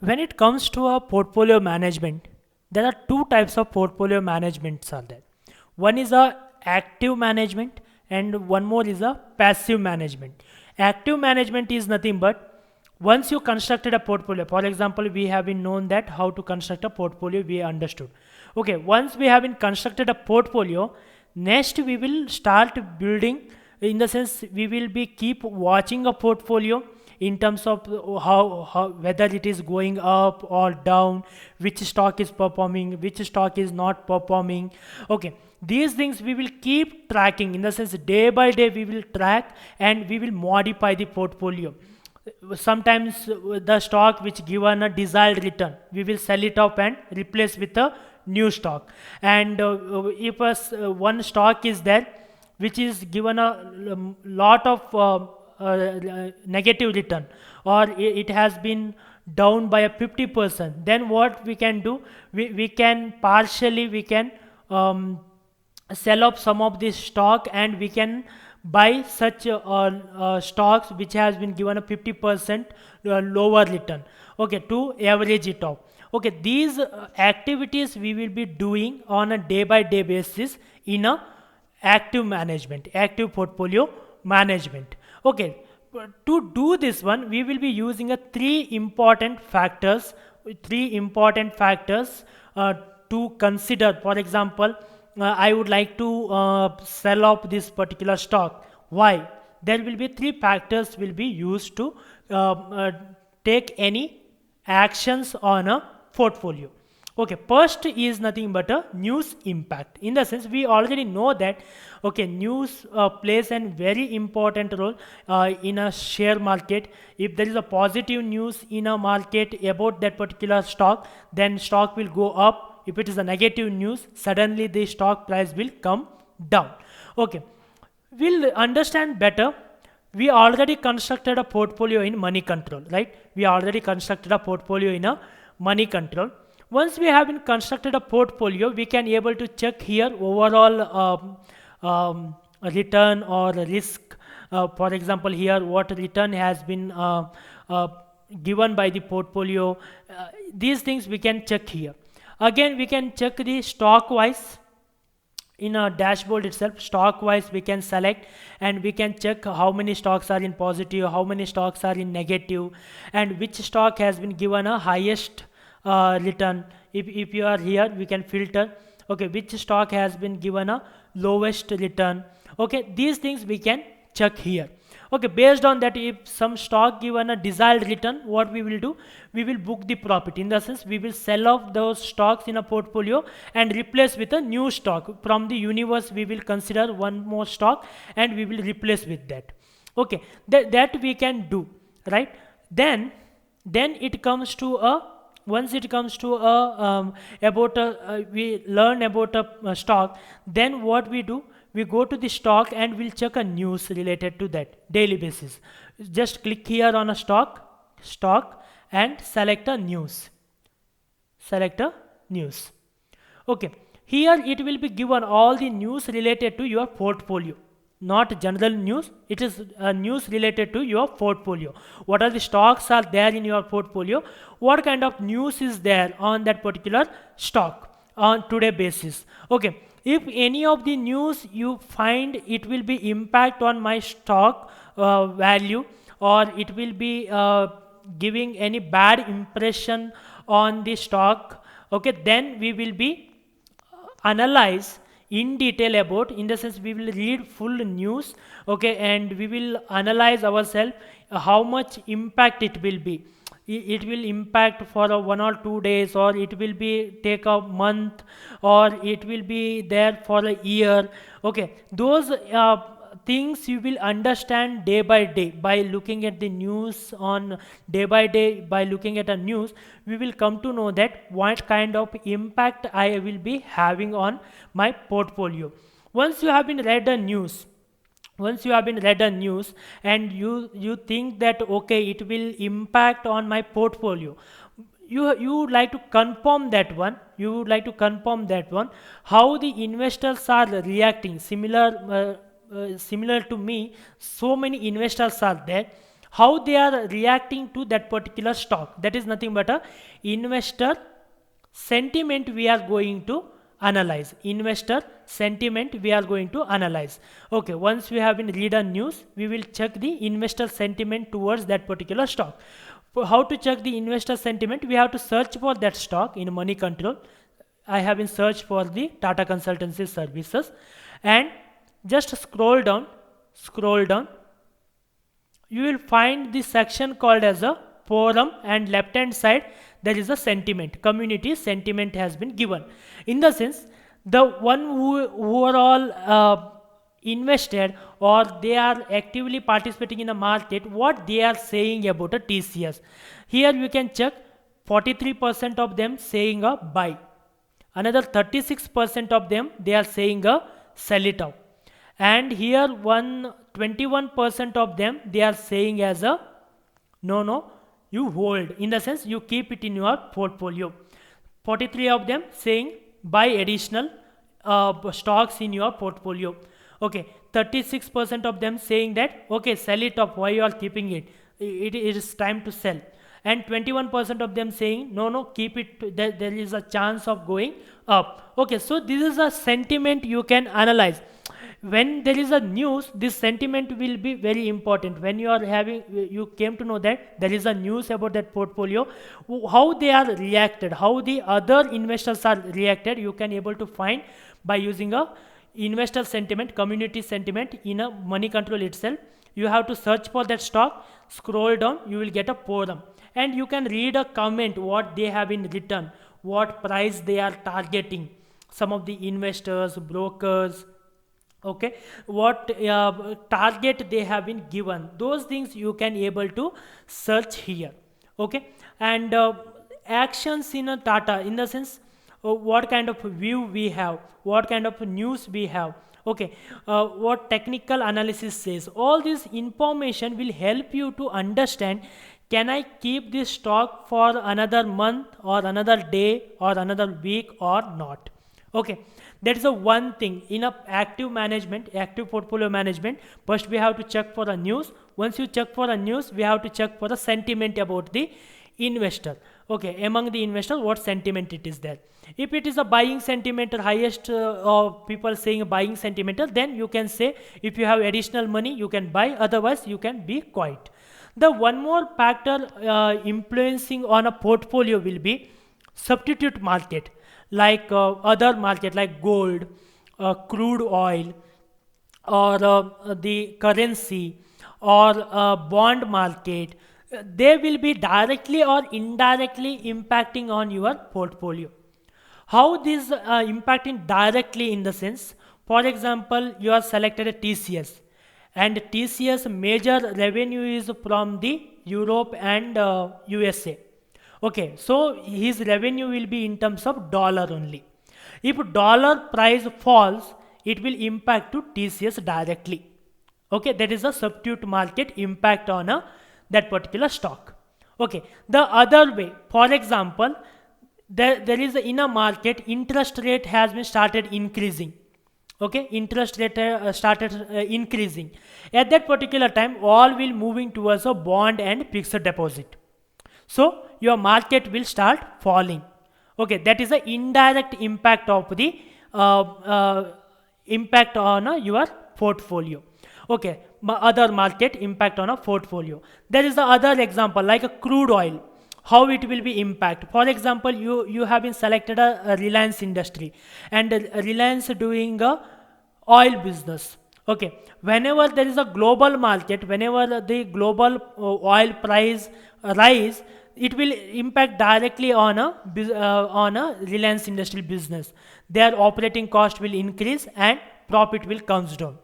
when it comes to a portfolio management, there are two types of portfolio managements are there. One is a active management and one more is a passive management. Active management is nothing but once you constructed a portfolio, for example, we have been known that how to construct a portfolio, we understood. Okay, once we have been constructed a portfolio, next we will start building, in the sense we will be keep watching a portfolio in terms of how whether it is going up or down, which stock is performing, which stock is not performing. Okay, these things we will keep tracking, in the sense day by day we will track and we will modify the portfolio. Sometimes the stock which given a desired return, we will sell it off and replace with a new stock. And if one stock is there which is given a lot of negative return, or it has been down by a 50%, then what we can do, we can partially we can sell off some of this stock and we can buy such stocks which has been given a 50% lower return, okay, to average it off. Okay, these activities we will be doing on a day by day basis in a active management, active portfolio management. Okay, to do this one we will be using a three important factors to consider. For example, I would like to sell off this particular stock. Why? There will be three factors will be used to take any actions on a portfolio. Okay, first is nothing but a news impact. In the sense, we already know that, okay, news plays a very important role in a share market. If there is a positive news in a market about that particular stock, then stock will go up. If it is a negative news, suddenly the stock price will come down. Okay, we'll understand better. We already constructed a portfolio in money control, right? We already constructed a portfolio in a money control. Once we have been constructed a portfolio, we can able to check here overall return or risk. For example, here what return has been given by the portfolio. These things we can check here. Again, we can check the stock wise. In a dashboard itself, stock wise we can select and we can check how many stocks are in positive, how many stocks are in negative, and which stock has been given a highest return. If you are here, we can filter, okay, which stock has been given a lowest return. Okay, these things we can check here. Okay, based on that, if some stock given a desired return, what we will do, we will book the profit. In the sense, we will sell off those stocks in a portfolio and replace with a new stock. From the universe, we will consider one more stock and we will replace with that. Okay, that we can do, right? Then it comes to a, once it comes to a we learn about a stock, then what we do, we go to the stock and we'll check a news related to that daily basis. Just click here on a stock and select a news. Select a news. Okay, here it will be given all the news related to your portfolio. Not general news, it is news related to your portfolio. What are the stocks are there in your portfolio? What kind of news is there on that particular stock on today basis? Okay, if any of the news you find it will be impact on my stock value, or it will be giving any bad impression on the stock, okay, then we will be analyze in detail about, in the sense we will read full news, okay, and we will analyze ourselves how much impact it will be. It will impact for 1 or 2 days, or it will be take a month, or it will be there for a year. Okay, those things you will understand day by day by looking at the news on day by day. By looking at a news, we will come to know that what kind of impact I will be having on my portfolio. Once you have been read a news, once you have been read a news and you think that, okay, it will impact on my portfolio, you would like to confirm that one, how the investors are reacting. Similar to me, so many investors are there. how they are reacting to that particular stock. That is nothing but a investor sentiment we are going to analyze. Investor sentiment we are going to analyze. Okay, once we have been read on news, we will check the investor sentiment towards that particular stock. For how to check the investor sentiment, we have to search for that stock in Money Control. I have been searched for the Tata Consultancy Services, and just scroll down, you will find the section called as a forum, and left hand side there is a sentiment, community sentiment has been given. In the sense, the one who are all invested or they are actively participating in the market, what they are saying about a TCS. Here you can check 43% of them saying a buy, another 36% of them they are saying a sell it out, and here 21% of them they are saying as a no, you hold, in the sense you keep it in your portfolio. 43 of them saying buy additional stocks in your portfolio. Okay, 36% of them saying that okay, sell it off, why you are keeping it, it is time to sell. And 21% of them saying no, keep it, there is a chance of going up. Okay, so this is a sentiment you can analyze. When there is a news, this sentiment will be very important. When you are having, you came to know that there is a news about that portfolio, how they are reacted, how the other investors are reacted, you can able to find by using a investor sentiment, community sentiment in a Money Control itself. You have to search for that stock, scroll down, you will get a forum, and you can read a comment what they have been written, what price they are targeting, some of the investors, brokers, okay, what target they have been given. Those things you can able to search here. Okay, and actions in a Tata, in the sense what kind of view we have, what kind of news we have. Okay, what technical analysis says, all this information will help you to understand, can I keep this stock for another month or another day or another week or not. Okay, that is the one thing in a active management, active portfolio management. First we have to check for the news. Once you check for the news, we have to check for the sentiment about the investor. Okay, among the investors, what sentiment it is there. If it is a buying sentiment or highest of people saying a buying sentiment, then you can say if you have additional money you can buy, otherwise you can be quiet. The one more factor influencing on a portfolio will be substitute market, like other market like gold, crude oil, or the currency, or bond market. They will be directly or indirectly impacting on your portfolio. How this impacting directly, in the sense, for example, you are selected a TCS, and TCS major revenue is from the Europe and USA. Okay, so his revenue will be in terms of dollar only. If dollar price falls, it will impact to TCS directly. Okay, that is a substitute market impact on that particular stock. Okay, the other way, for example, there is in a market, interest rate has been started increasing. Okay, interest rate started increasing. At that particular time, all will moving towards a bond and fixed deposit. So your market will start falling. Okay, that is the indirect impact of the impact on your portfolio. Okay, other market impact on a portfolio. There is the other example like a crude oil, how it will be impact. For example, you have been selected a Reliance Industry, and Reliance doing a oil business. Okay, whenever there is a global market, whenever the global oil price rise, it will impact directly on a Reliance Industry business. Their operating cost will increase and profit will comes down.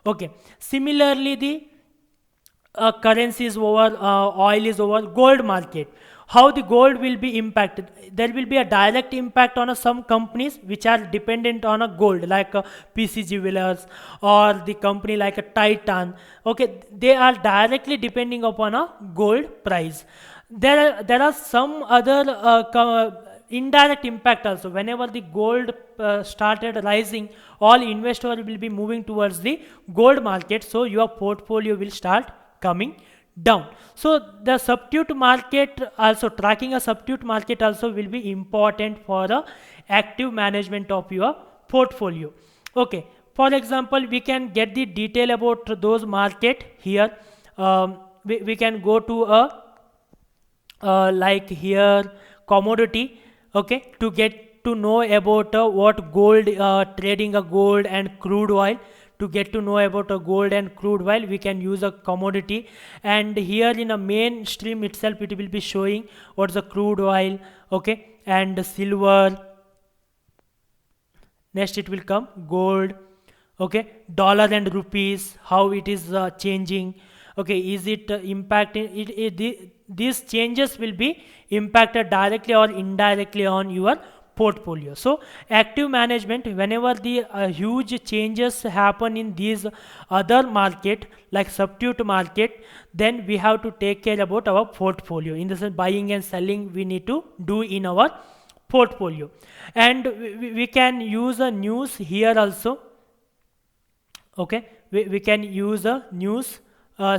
Okay, similarly the currency is over, oil is over, gold market, how the gold will be impacted. There will be a direct impact on some companies which are dependent on a gold, like PC Jewelers, or the company like a Titan. Okay, they are directly depending upon a gold price. There are some other indirect impact also. Whenever the gold started rising, all investors will be moving towards the gold market, so your portfolio will start coming down. So the substitute market also, tracking a substitute market also will be important for the active management of your portfolio. Okay, for example, we can get the detail about those market here. We can go to a like here commodity, okay, to get to know about what gold, trading a gold and crude oil. To get to know about a gold and crude oil, we can use a commodity, and here in a mainstream itself it will be showing what's the crude oil, okay, and silver. Next it will come gold, okay, dollar and rupees, how it is changing, okay, is it impacting these changes will be impacted directly or indirectly on your portfolio. So active management, whenever the huge changes happen in these other market like substitute market, then we have to take care about our portfolio. In the sense, buying and selling we need to do in our portfolio. And we can use a news here also, okay, we can use a news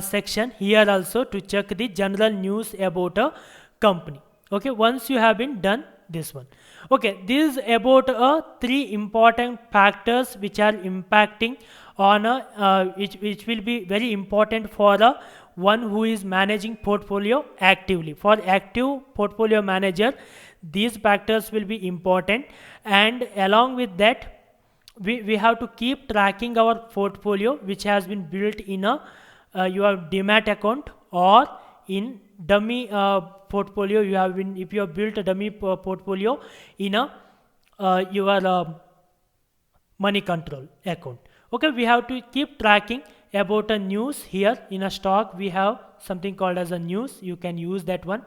section here also to check the general news about a company. Okay, once you have been done this one, okay, this is about three important factors which are impacting on a which will be very important for a one who is managing portfolio actively. For active portfolio manager, these factors will be important, and along with that we have to keep tracking our portfolio which has been built in a your demat account or in dummy portfolio. You have been, if you have built a dummy portfolio in a your money control account. Okay, we have to keep tracking about a news. Here in a stock we have something called as a news, you can use that one,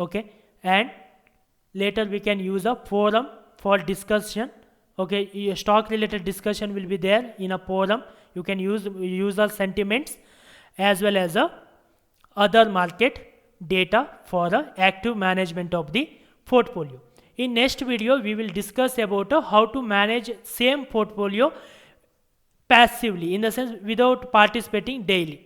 okay, and later we can use a forum for discussion. Okay, stock related discussion will be there in a forum. You can use the sentiments as well as other market data for active management of the portfolio. In next video we will discuss about how to manage same portfolio passively, in the sense without participating daily.